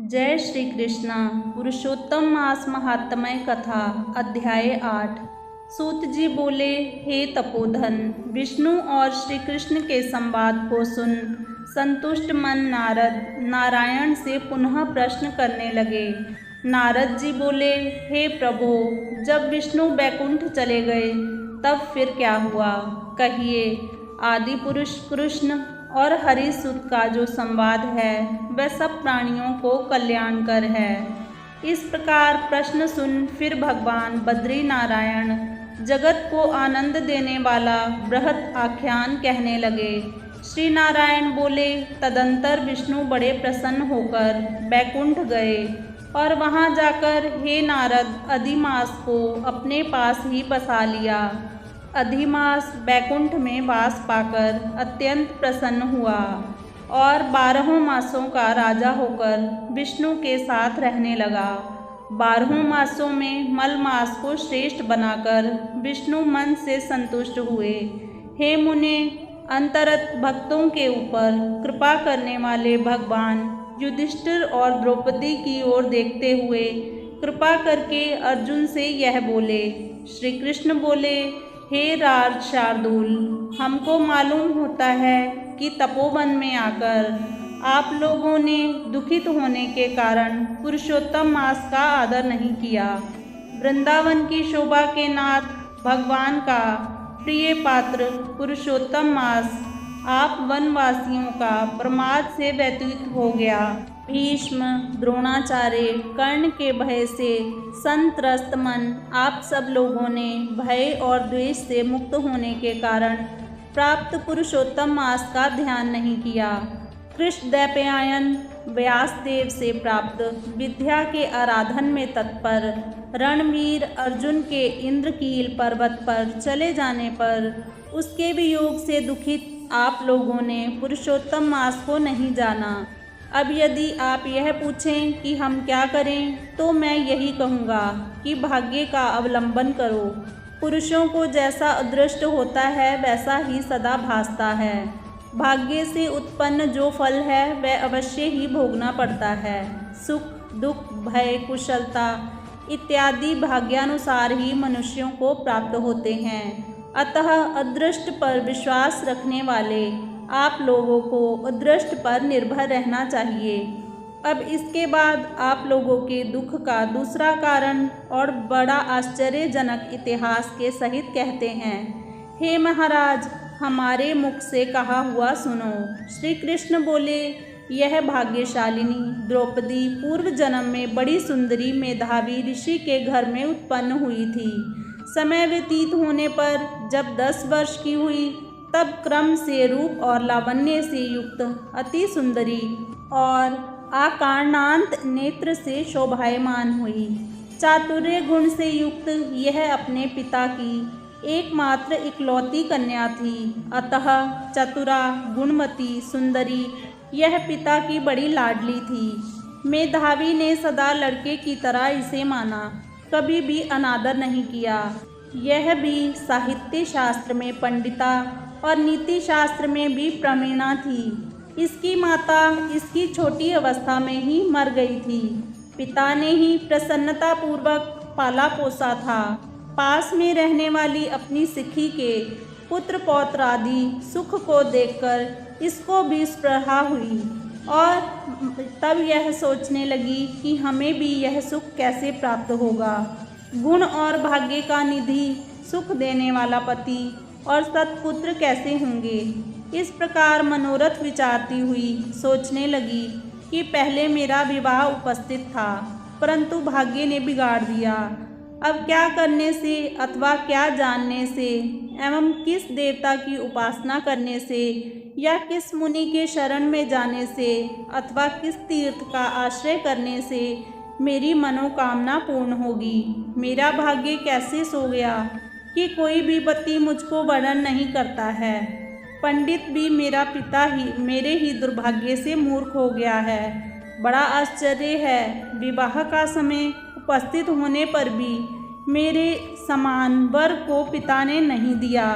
जय श्री कृष्ण। पुरुषोत्तम मास महात्म्य कथा अध्याय 8। सूत जी बोले, हे तपोधन, विष्णु और श्री कृष्ण के संवाद को सुन संतुष्ट मन नारद नारायण से पुनः प्रश्न करने लगे। नारद जी बोले, हे प्रभो, जब विष्णु बैकुंठ चले गए तब फिर क्या हुआ, कहिए। आदि पुरुष कृष्ण और हरि सुत का जो संवाद है वह सब प्राणियों को कल्याणकर है। इस प्रकार प्रश्न सुन फिर भगवान बद्री नारायण जगत को आनंद देने वाला बृहत आख्यान कहने लगे। श्री नारायण बोले, तदंतर विष्णु बड़े प्रसन्न होकर बैकुंठ गए और वहां जाकर हे नारद अधिमास को अपने पास ही बसा लिया। अधिमास बैकुंठ में वास पाकर अत्यंत प्रसन्न हुआ और 12 मासों का राजा होकर विष्णु के साथ रहने लगा। 12 मासों में मल मास को श्रेष्ठ बनाकर विष्णु मन से संतुष्ट हुए। हे मुने, अंतरत भक्तों के ऊपर कृपा करने वाले भगवान युधिष्ठिर और द्रौपदी की ओर देखते हुए कृपा करके अर्जुन से यह बोले। श्री कृष्ण बोले, हे राज शार्दूल, हमको मालूम होता है कि तपोवन में आकर आप लोगों ने दुखित होने के कारण पुरुषोत्तम मास का आदर नहीं किया। वृंदावन की शोभा के नाथ भगवान का प्रिय पात्र पुरुषोत्तम मास आप वनवासियों का प्रमाद से व्यतीत हो गया। भीष्म, द्रोणाचार्य, कर्ण के भय से संत्रस्त मन आप सब लोगों ने भय और द्वेष से मुक्त होने के कारण प्राप्त पुरुषोत्तम मास का ध्यान नहीं किया। कृष्ण दैपयायन व्यासदेव से प्राप्त विद्या के आराधन में तत्पर रणवीर अर्जुन के इंद्रकील पर्वत पर चले जाने पर उसके वियोग से दुखित आप लोगों ने पुरुषोत्तम मास को नहीं जाना। अब यदि आप यह पूछें कि हम क्या करें, तो मैं यही कहूँगा कि भाग्य का अवलंबन करो। पुरुषों को जैसा अदृष्ट होता है वैसा ही सदा भासता है। भाग्य से उत्पन्न जो फल है वह अवश्य ही भोगना पड़ता है। सुख, दुख, भय, कुशलता इत्यादि भाग्यानुसार ही मनुष्यों को प्राप्त होते हैं। अतः अदृष्ट पर विश्वास रखने वाले आप लोगों को अदृष्ट पर निर्भर रहना चाहिए। अब इसके बाद आप लोगों के दुख का दूसरा कारण और बड़ा आश्चर्यजनक इतिहास के सहित कहते हैं। हे महाराज, हमारे मुख से कहा हुआ सुनो। श्री कृष्ण बोले, यह भाग्यशालिनी द्रौपदी पूर्व जन्म में बड़ी सुंदरी मेधावी ऋषि के घर में उत्पन्न हुई थी। समय व्यतीत होने पर जब 10 वर्ष की हुई तब क्रम से रूप और लावण्य से युक्त अति सुंदरी और आकारणांत नेत्र से शोभायमान हुई। चातुर्य गुण से युक्त यह अपने पिता की एकमात्र इकलौती कन्या थी। अतः चतुरा, गुणवती, सुंदरी यह पिता की बड़ी लाडली थी। मेधावी ने सदा लड़के की तरह इसे माना, कभी भी अनादर नहीं किया। यह भी साहित्य शास्त्र में पंडिता और नीति शास्त्र में भी प्रवीणा थी। इसकी माता इसकी छोटी अवस्था में ही मर गई थी। पिता ने ही प्रसन्नतापूर्वक पाला पोसा था। पास में रहने वाली अपनी सखी के पुत्र पौत्र आदि सुख को देखकर इसको भी स्पृहा हुई और तब यह सोचने लगी कि हमें भी यह सुख कैसे प्राप्त होगा। गुण और भाग्य का निधि, सुख देने वाला पति और सत्पुत्र कैसे होंगे। इस प्रकार मनोरथ विचारती हुई सोचने लगी कि पहले मेरा विवाह उपस्थित था, परंतु भाग्य ने बिगाड़ दिया। अब क्या करने से अथवा क्या जानने से एवं किस देवता की उपासना करने से या किस मुनि के शरण में जाने से अथवा किस तीर्थ का आश्रय करने से मेरी मनोकामना पूर्ण होगी। मेरा भाग्य कैसे सो गया कि कोई भी पति मुझको वर्णन नहीं करता है। पंडित भी मेरा पिता ही मेरे ही दुर्भाग्य से मूर्ख हो गया है। बड़ा आश्चर्य है, विवाह का समय उपस्थित होने पर भी मेरे समान वर को पिता ने नहीं दिया।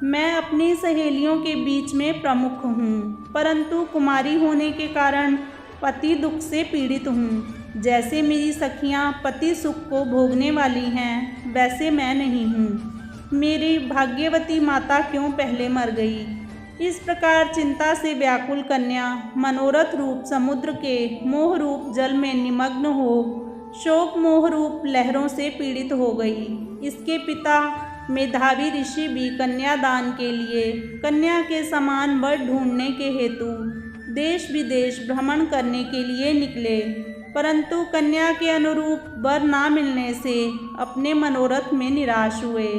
मैं अपनी सहेलियों के बीच में प्रमुख हूँ, परंतु कुमारी होने के कारण पति दुख से पीड़ित हूँ। जैसे मेरी सखियाँ पति सुख को भोगने वाली हैं, वैसे मैं नहीं हूँ। मेरी भाग्यवती माता क्यों पहले मर गई। इस प्रकार चिंता से व्याकुल कन्या मनोरथ रूप समुद्र के मोह रूप जल में निमग्न हो शोक मोह रूप लहरों से पीड़ित हो गई। इसके पिता मेधावी ऋषि भी कन्यादान के लिए कन्या के समान वर ढूंढने के हेतु देश विदेश भ्रमण करने के लिए निकले, परंतु कन्या के अनुरूप वर ना मिलने से अपने मनोरथ में निराश हुए।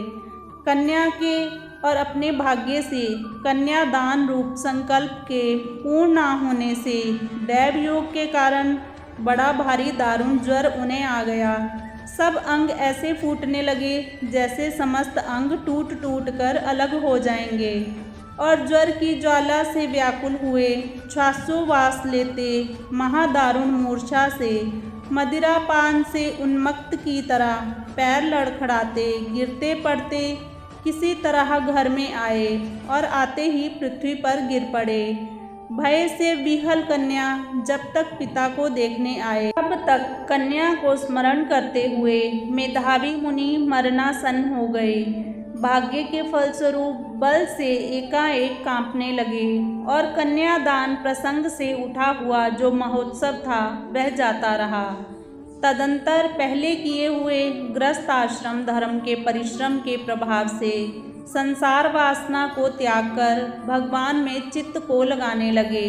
कन्या के और अपने भाग्य से कन्यादान रूप संकल्प के पूर्ण ना होने से दैव योग के कारण बड़ा भारी दारुण ज्वर उन्हें आ गया। सब अंग ऐसे फूटने लगे जैसे समस्त अंग टूट टूट कर अलग हो जाएंगे और ज्वर की ज्वाला से व्याकुल हुए श्वासोवास लेते महादारुण मूर्छा से मदिरा पान से उन्मत्त की तरह पैर लड़खड़ाते गिरते पड़ते किसी तरह घर में आए और आते ही पृथ्वी पर गिर पड़े। भय से विहल कन्या जब तक पिता को देखने आए तब तक कन्या को स्मरण करते हुए मेधावी मुनि मरणासन्न हो गए। भाग्य के फलस्वरूप बल से एकाएक कांपने लगे और कन्यादान प्रसंग से उठा हुआ जो महोत्सव था वह जाता रहा। तदंतर पहले किए हुए गृहस्थ आश्रम धर्म के परिश्रम के प्रभाव से संसार वासना को त्याग कर भगवान में चित्त को लगाने लगे।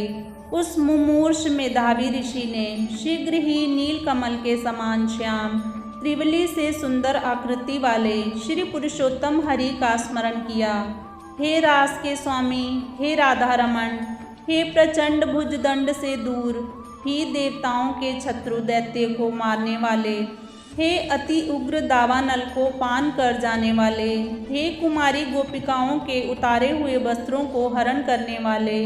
उस मुमूर्ष मेधावी ऋषि ने शीघ्र ही नील कमल के समान श्याम त्रिवली से सुंदर आकृति वाले श्री पुरुषोत्तम हरि का स्मरण किया। हे रास के स्वामी, हे राधा रमण, हे प्रचंड भुजदंड से दूर, ही देवताओं के शत्रु दैत्य को मारने वाले, हे अति उग्र दावानल को पान कर जाने वाले, हे कुमारी गोपिकाओं के उतारे हुए वस्त्रों को हरण करने वाले,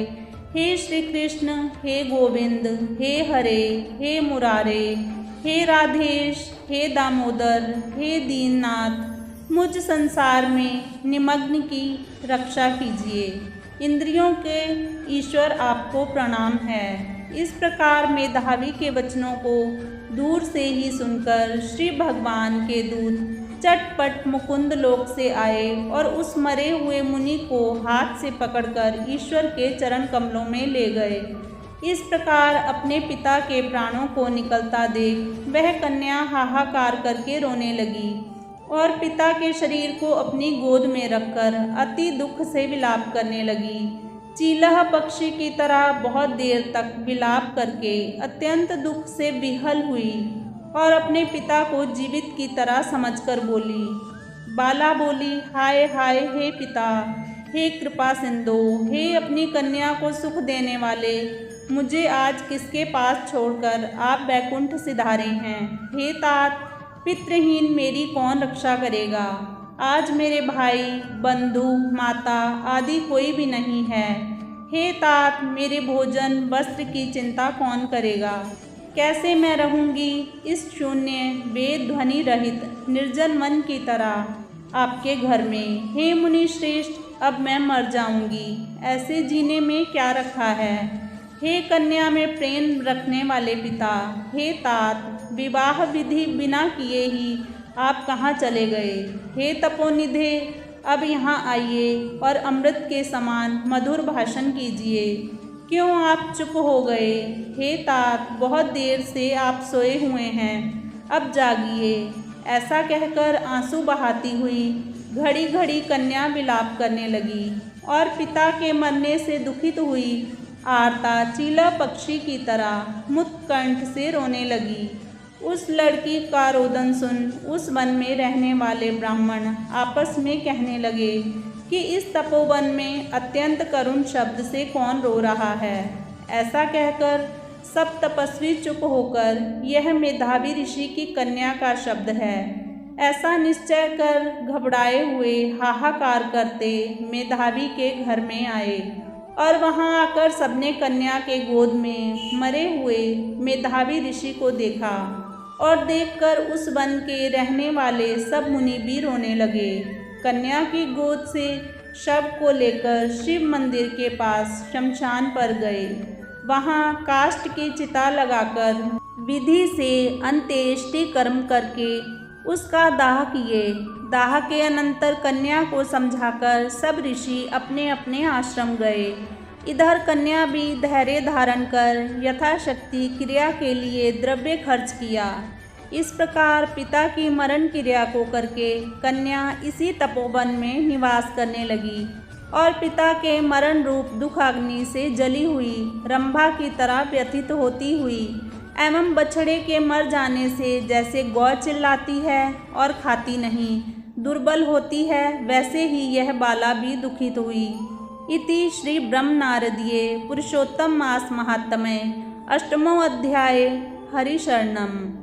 हे श्री कृष्ण, हे गोविंद, हे हरे, हे मुरारे, हे राधेश, हे दामोदर, हे दीननाथ, मुझ संसार में निमग्न की रक्षा कीजिए। इंद्रियों के ईश्वर आपको प्रणाम है। इस प्रकार मेधावी के वचनों को दूर से ही सुनकर श्री भगवान के दूत चटपट मुकुंद लोक से आए और उस मरे हुए मुनि को हाथ से पकड़कर ईश्वर के चरण कमलों में ले गए। इस प्रकार अपने पिता के प्राणों को निकलता देख वह कन्या हाहाकार करके रोने लगी और पिता के शरीर को अपनी गोद में रखकर अति दुख से विलाप करने लगी। चीलह पक्षी की तरह बहुत देर तक विलाप करके अत्यंत दुख से विहल हुई और अपने पिता को जीवित की तरह समझकर बोली। बाला बोली, हाय हाय हे पिता, हे कृपा सिंधु, हे अपनी कन्या को सुख देने वाले, मुझे आज किसके पास छोड़कर आप वैकुंठ सिधारे हैं। हे तात, पितृहीन मेरी कौन रक्षा करेगा। आज मेरे भाई बंधु माता आदि कोई भी नहीं है। हे तात, मेरे भोजन वस्त्र की चिंता कौन करेगा। कैसे मैं रहूँगी इस शून्य वेद ध्वनि रहित निर्जन मन की तरह आपके घर में। हे मुनि श्रेष्ठ, अब मैं मर जाऊँगी, ऐसे जीने में क्या रखा है। हे कन्या में प्रेम रखने वाले पिता, हे तात, विवाह विधि बिना किए ही आप कहाँ चले गए। हे तपोनिधे, अब यहाँ आइए और अमृत के समान मधुर भाषण कीजिए। क्यों आप चुप हो गए। हे तात, बहुत देर से आप सोए हुए हैं, अब जागिए। ऐसा कहकर आंसू बहाती हुई घड़ी घड़ी कन्या विलाप करने लगी और पिता के मरने से दुखित हुई आरता चीला पक्षी की तरह मुत्कंठ से रोने लगी। उस लड़की का रोदन सुन उस वन में रहने वाले ब्राह्मण आपस में कहने लगे कि इस तपोवन में अत्यंत करुण शब्द से कौन रो रहा है। ऐसा कहकर सब तपस्वी चुप होकर यह मेधावी ऋषि की कन्या का शब्द है ऐसा निश्चय कर घबराए हुए हाहाकार करते मेधावी के घर में आए और वहां आकर सबने कन्या के गोद में मरे हुए मेधावी ऋषि को देखा और देखकर उस वन के रहने वाले सब मुनि भी रोने लगे। कन्या की गोद से शव को लेकर शिव मंदिर के पास शमशान पर गए। वहाँ काष्ठ की चिता लगाकर विधि से अंत्येष्टि कर्म करके उसका दाह किए। दाह के अनंतर कन्या को समझाकर सब ऋषि अपने अपने आश्रम गए। इधर कन्या भी धैर्य धारण कर यथाशक्ति क्रिया के लिए द्रव्य खर्च किया। इस प्रकार पिता की मरण क्रिया को करके कन्या इसी तपोवन में निवास करने लगी और पिता के मरण रूप दुखाग्नि से जली हुई रंभा की तरह व्यथित होती हुई एवं बछड़े के मर जाने से जैसे गौ चिल्लाती है और खाती नहीं, दुर्बल होती है, वैसे ही यह बाला भी दुखित हुई। इति श्री ब्रह्म नारदीये पुरुषोत्तम मास महात्म्ये अष्टमो अध्याय। हरि शरणम।